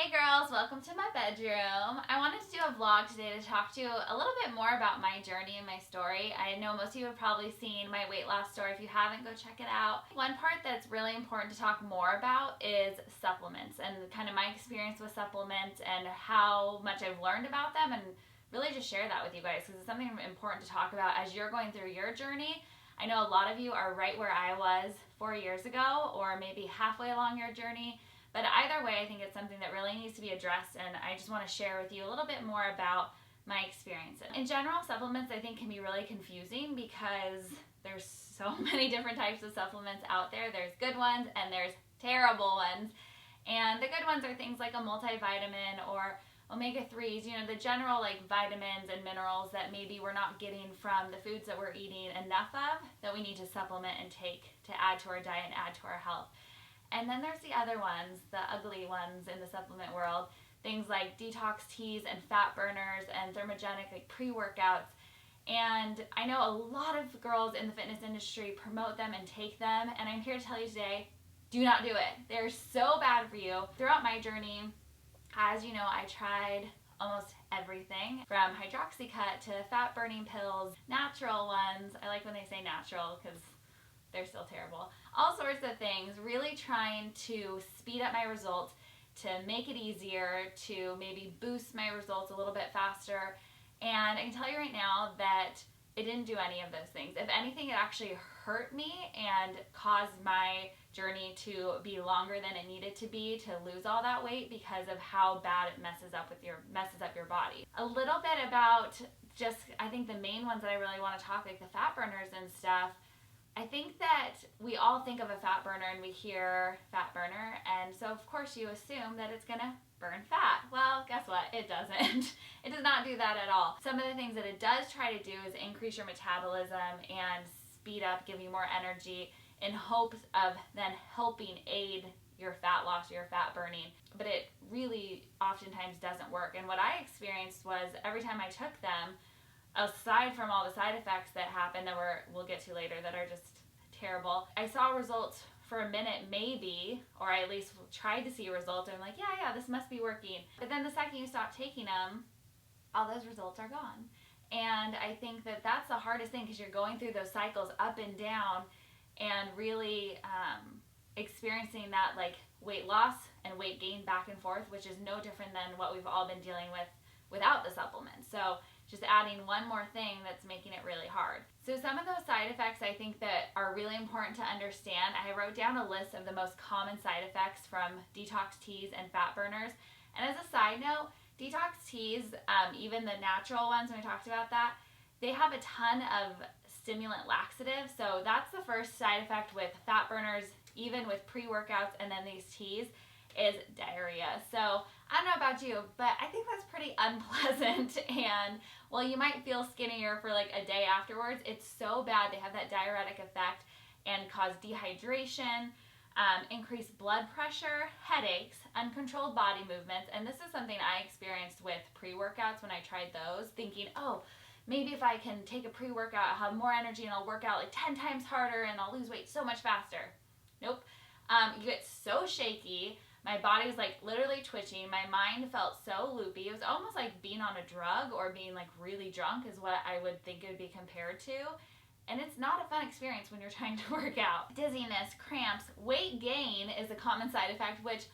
Hey girls, welcome to my bedroom. I wanted to do a vlog today to talk to you a little bit more about my journey and my story. I know most of you have probably seen my weight loss story. If you haven't, go check it out. One part that's really important to talk more about is supplements and kind of my experience with supplements and how much I've learned about them, and really just share that with you guys because it's something important to talk about as you're going through your journey. I know a lot of you are right where I was 4 years ago, or maybe halfway along your journey. But either way, I think it's something that really needs to be addressed, and I just want to share with you a little bit more about my experience. In general, supplements I think can be really confusing because there's so many different types of supplements out there. There's good ones and there's terrible ones. And the good ones are things like a multivitamin or omega-3s, the general like vitamins and minerals that maybe we're not getting from the foods that we're eating enough of that we need to supplement and take to add to our diet and add to our health. And then there's the other ones, the ugly ones in the supplement world, things like detox teas and fat burners and thermogenic like pre-workouts. And I know a lot of girls in the fitness industry promote them and take them, and I'm here to tell you today, do not do it. They're so bad for you. Throughout my journey, as you know, I tried almost everything from Hydroxycut to fat burning pills, natural ones. I like when they say natural because they're still terrible. All sorts of things, really trying to speed up my results, to make it easier, to maybe boost my results a little bit faster. And I can tell you right now that it didn't do any of those things. If anything, it actually hurt me and caused my journey to be longer than it needed to be to lose all that weight because of how bad it messes up your body. A little bit about just, I think the main ones that I really want to talk, like the fat burners and stuff. I think that we all think of a fat burner and we hear fat burner, and so of course you assume that it's gonna burn fat. Well, guess what? It doesn't. It does not do that at all. Some of the things that it does try to do is increase your metabolism and speed up, give you more energy in hopes of then helping aid your fat loss or your fat burning. But it really oftentimes doesn't work. And what I experienced was every time I took them, aside from all the side effects that happen that we'll get to later that are just terrible, I saw results for a minute maybe, or I at least tried to see results, and I'm like, yeah, this must be working. But then the second you stop taking them, all those results are gone. And I think that that's the hardest thing because you're going through those cycles up and down and really experiencing that like weight loss and weight gain back and forth, which is no different than what we've all been dealing with without the supplements. So just adding one more thing that's making it really hard. So some of those side effects I think that are really important to understand. I wrote down a list of the most common side effects from detox teas and fat burners. And as a side note, detox teas, even the natural ones when we talked about that, they have a ton of stimulant laxatives. So that's the first side effect with fat burners, even with pre-workouts and then these teas, is diarrhea. So I don't know about you, but I think that's pretty unpleasant. And while you might feel skinnier for like a day afterwards, it's so bad. They have that diuretic effect and cause dehydration, increased blood pressure, headaches, uncontrolled body movements. And this is something I experienced with pre-workouts when I tried those, thinking, oh, maybe if I can take a pre-workout, I'll have more energy and I'll work out like 10 times harder and I'll lose weight so much faster. Nope. You get so shaky. My body was like literally twitching. My mind felt so loopy. It was almost like being on a drug or being like really drunk is what I would think it would be compared to. And it's not a fun experience when you're trying to work out. Dizziness, cramps, weight gain is a common side effect, which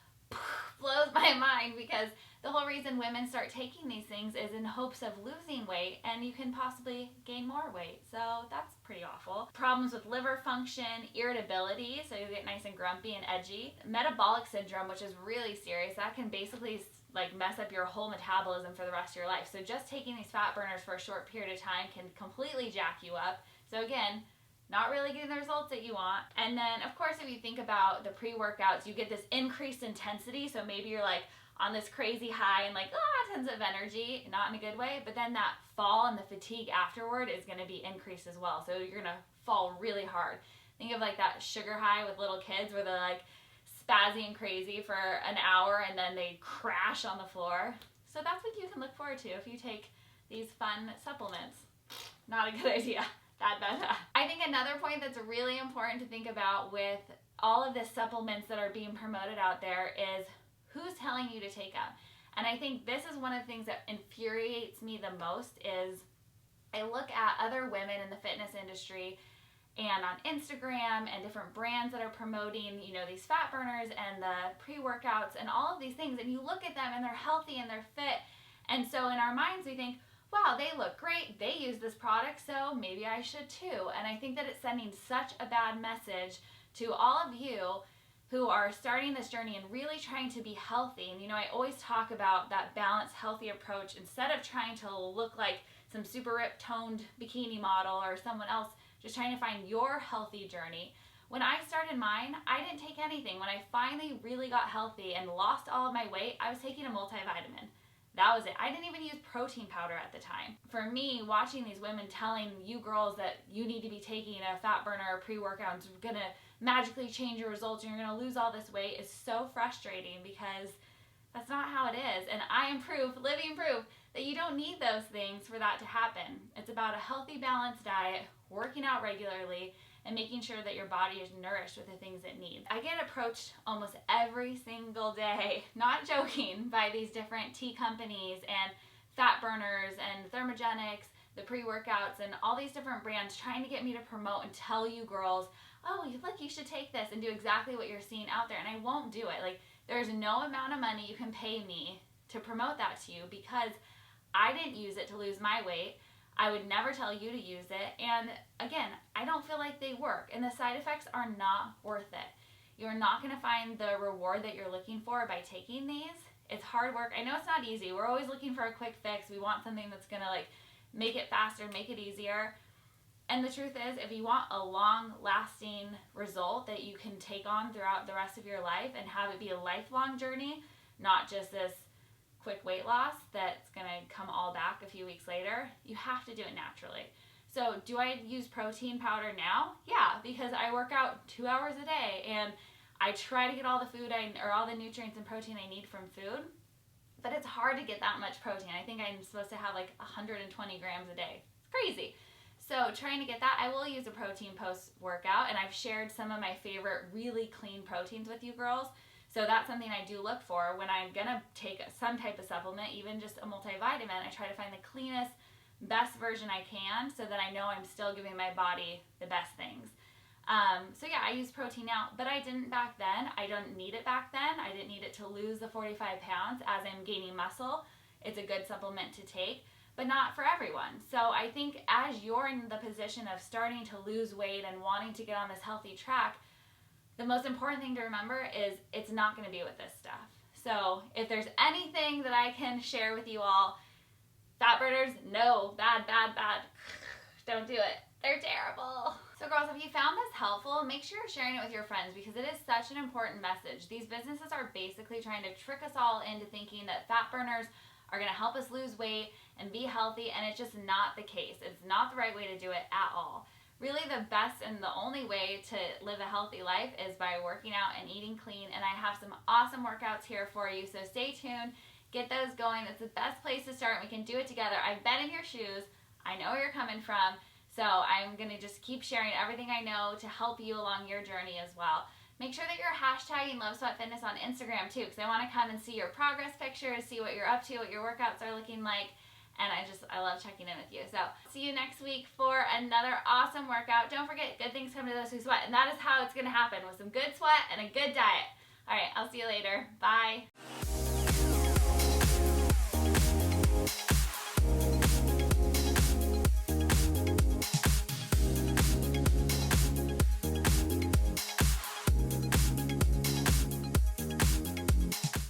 blows my mind because the whole reason women start taking these things is in hopes of losing weight, and you can possibly gain more weight. So that's pretty awful. Problems with liver function, irritability, so you get nice and grumpy and edgy. Metabolic syndrome, which is really serious. That can basically like mess up your whole metabolism for the rest of your life. So just taking these fat burners for a short period of time can completely jack you up. So again, not really getting the results that you want. And then of course, if you think about the pre-workouts, you get this increased intensity. So maybe you're like on this crazy high and like, tons of energy, not in a good way, but then that fall and the fatigue afterward is gonna be increased as well. So you're gonna fall really hard. Think of like that sugar high with little kids where they're like spazzy and crazy for an hour and then they crash on the floor. So that's what you can look forward to if you take these fun supplements. Not a good idea. Bad. I think another point that's really important to think about with all of the supplements that are being promoted out there is Who's telling you to take them? And I think this is one of the things that infuriates me the most is I look at other women in the fitness industry and on Instagram and different brands that are promoting, you know, these fat burners and the pre-workouts and all of these things, and you look at them and they're healthy and they're fit. And so in our minds we think, wow, they look great, they use this product, so maybe I should too. And I think that it's sending such a bad message to all of you who are starting this journey and really trying to be healthy. And you know, I always talk about that balanced, healthy approach. Instead of trying to look like some super ripped, toned bikini model or someone else, just trying to find your healthy journey. When I started mine, I didn't take anything. When I finally really got healthy and lost all of my weight, I was taking a multivitamin. That was it. I didn't even use protein powder at the time. For me, watching these women telling you girls that you need to be taking a fat burner or pre-workout and it's gonna magically change your results and you're gonna lose all this weight is so frustrating, because that's not how it is. And I am proof, living proof, that you don't need those things for that to happen. It's about a healthy, balanced diet, working out regularly, and making sure that your body is nourished with the things it needs. I get approached almost every single day, not joking, by these different tea companies and fat burners and thermogenics, the pre-workouts, and all these different brands trying to get me to promote and tell you girls, oh, look, you should take this, and do exactly what you're seeing out there. And I won't do it. Like, there's no amount of money you can pay me to promote that to you, because I didn't use it to lose my weight. I would never tell you to use it. And again, I don't feel like they work, and the side effects are not worth it. You're not going to find the reward that you're looking for by taking these. It's hard work. I know it's not easy. We're always looking for a quick fix. We want something that's going to like make it faster, make it easier. And the truth is, if you want a long-lasting result that you can take on throughout the rest of your life and have it be a lifelong journey, not just this quick weight loss that's going to come all back a few weeks later, you have to do it naturally. So do I use protein powder now? Yeah, because I work out 2 hours a day and I try to get all the food or all the nutrients and protein I need from food, but it's hard to get that much protein. I think I'm supposed to have like 120 grams a day. It's crazy. So trying to get that, I will use a protein post-workout, and I've shared some of my favorite really clean proteins with you girls. So that's something I do look for when I'm gonna take some type of supplement, even just a multivitamin. I try to find the cleanest, best version I can so that I know I'm still giving my body the best things. So yeah, I use protein now, but I didn't back then. I don't need it back then. I didn't need it to lose the 45 pounds as I'm gaining muscle. It's a good supplement to take, but not for everyone. So I think as you're in the position of starting to lose weight and wanting to get on this healthy track, the most important thing to remember is it's not going to be with this stuff. So if there's anything that I can share with you all, fat burners, no, bad, bad, bad. Don't do it. They're terrible. So girls, if you found this helpful, make sure you're sharing it with your friends, because it is such an important message. These businesses are basically trying to trick us all into thinking that fat burners are going to help us lose weight and be healthy, and it's just not the case. It's not the right way to do it at all. Really, the best and the only way to live a healthy life is by working out and eating clean, and I have some awesome workouts here for you, so stay tuned. Get those going. It's the best place to start. We can do it together. I've been in your shoes. I know where you're coming from, so I'm going to just keep sharing everything I know to help you along your journey as well. Make sure that you're hashtagging Love Sweat Fitness on Instagram too, because I want to come and see your progress pictures, see what you're up to, what your workouts are looking like. And I love checking in with you. So see you next week for another awesome workout. Don't forget, good things come to those who sweat. And that is how it's going to happen, with some good sweat and a good diet. All right, I'll see you later. Bye.